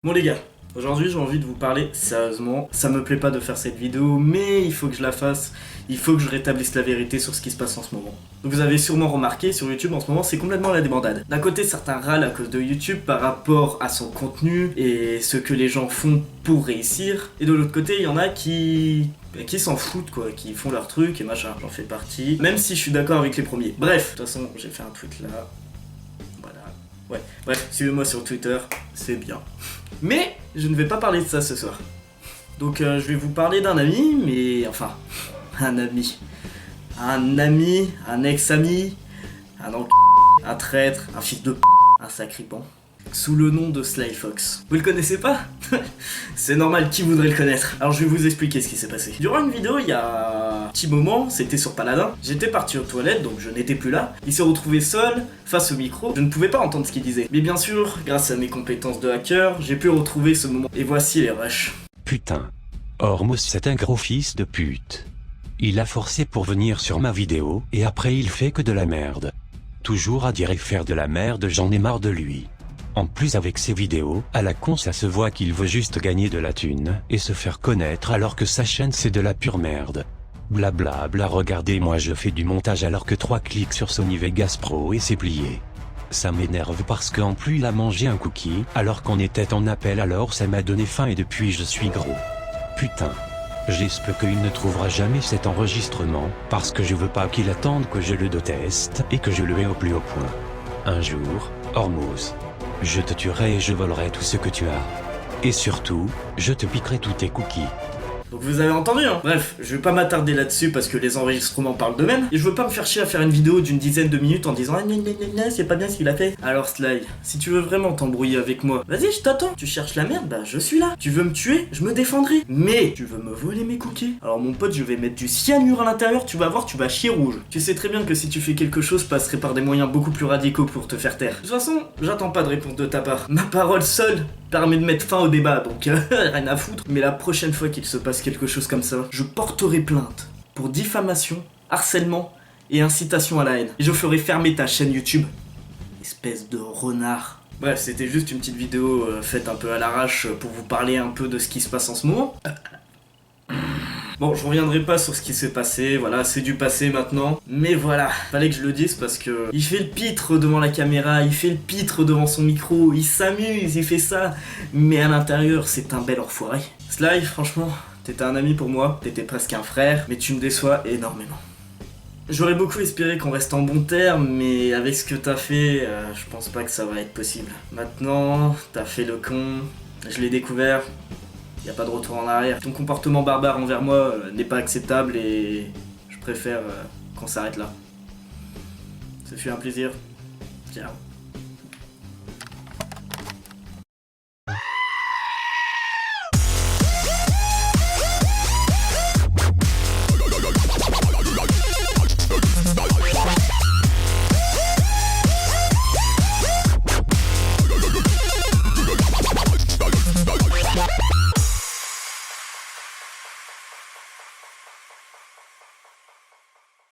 Bon les gars, aujourd'hui j'ai envie de vous parler sérieusement. Ça me plaît pas de faire cette vidéo, mais il faut que je la fasse. Il faut que je rétablisse la vérité sur ce qui se passe en ce moment. Donc vous avez sûrement remarqué, sur YouTube en ce moment c'est complètement la débandade. D'un côté certains râlent à cause de YouTube par rapport à son contenu et ce que les gens font pour réussir. Et de l'autre côté il y en a qui s'en foutent quoi, qui font leur truc et machin. J'en fais partie, même si je suis d'accord avec les premiers. Bref, de toute façon j'ai fait un tweet là. Voilà. Ouais, bref, suivez-moi sur Twitter, c'est bien. Mais je ne vais pas parler de ça ce soir. Donc je vais vous parler d'un ami, mais enfin, un ami. Un ex-ami, un traître, un fils de un sacripant. Sous le nom de Sly Fox. Vous le connaissez pas? C'est normal, qui voudrait le connaître? Alors je vais vous expliquer ce qui s'est passé. Durant une vidéo il y a un petit moment, c'était sur Paladin, j'étais parti aux toilettes donc je n'étais plus là. Il s'est retrouvé seul, face au micro, je ne pouvais pas entendre ce qu'il disait. Mais bien sûr, grâce à mes compétences de hacker, j'ai pu retrouver ce moment. Et voici les rushs. Putain. Hormuz c'est un gros fils de pute. Il a forcé pour venir sur ma vidéo et après il fait que de la merde. Toujours à dire et faire de la merde, j'en ai marre de lui. En plus avec ses vidéos, à la con ça se voit qu'il veut juste gagner de la thune, et se faire connaître alors que sa chaîne c'est de la pure merde. Blablabla, regardez moi je fais du montage alors que 3 clics sur Sony Vegas Pro et c'est plié. Ça m'énerve parce qu'en plus il a mangé un cookie, alors qu'on était en appel alors ça m'a donné faim et depuis je suis gros. Putain. J'espère qu'il ne trouvera jamais cet enregistrement, parce que je veux pas qu'il attende que je le déteste et que je le hais au plus haut point. Un jour, Hormuz. Je te tuerai et je volerai tout ce que tu as. Et surtout, je te piquerai tous tes cookies. Donc vous avez entendu hein. Bref, je vais pas m'attarder là-dessus parce que les enregistrements parlent d'eux-mêmes. Et je veux pas me faire chier à faire une vidéo d'une dizaine de minutes en disant ah c'est pas bien ce qu'il a fait. Alors Sly, si tu veux vraiment t'embrouiller avec moi, vas-y je t'attends. Tu cherches la merde, bah je suis là. Tu veux me tuer, je me défendrai. Mais tu veux me voler mes cookies. Alors mon pote, je vais mettre du cyanure à l'intérieur, tu vas voir, tu vas chier rouge. Tu sais très bien que si tu fais quelque chose, je passerai par des moyens beaucoup plus radicaux pour te faire taire. De toute façon, j'attends pas de réponse de ta part. Ma parole seule permet de mettre fin au débat, donc rien à foutre. Mais la prochaine fois qu'il se passe quelque chose comme ça, je porterai plainte pour diffamation, harcèlement et incitation à la haine. Et je ferai fermer ta chaîne YouTube. Espèce de renard. Bref, c'était juste une petite vidéo faite un peu à l'arrache pour vous parler un peu de ce qui se passe en ce moment. Bon, je reviendrai pas sur ce qui s'est passé, voilà, c'est du passé maintenant. Mais voilà, fallait que je le dise parce que il fait le pitre devant la caméra, il fait le pitre devant son micro, il s'amuse, il fait ça. Mais à l'intérieur, c'est un bel enfoiré. Sly, franchement, t'étais un ami pour moi, t'étais presque un frère, mais tu me déçois énormément. J'aurais beaucoup espéré qu'on reste en bon terme, mais avec ce que t'as fait, je pense pas que ça va être possible. Maintenant, t'as fait le con, je l'ai découvert. Y a pas de retour en arrière. Ton comportement barbare envers moi n'est pas acceptable et je préfère qu'on s'arrête là. Ce fut un plaisir. Ciao.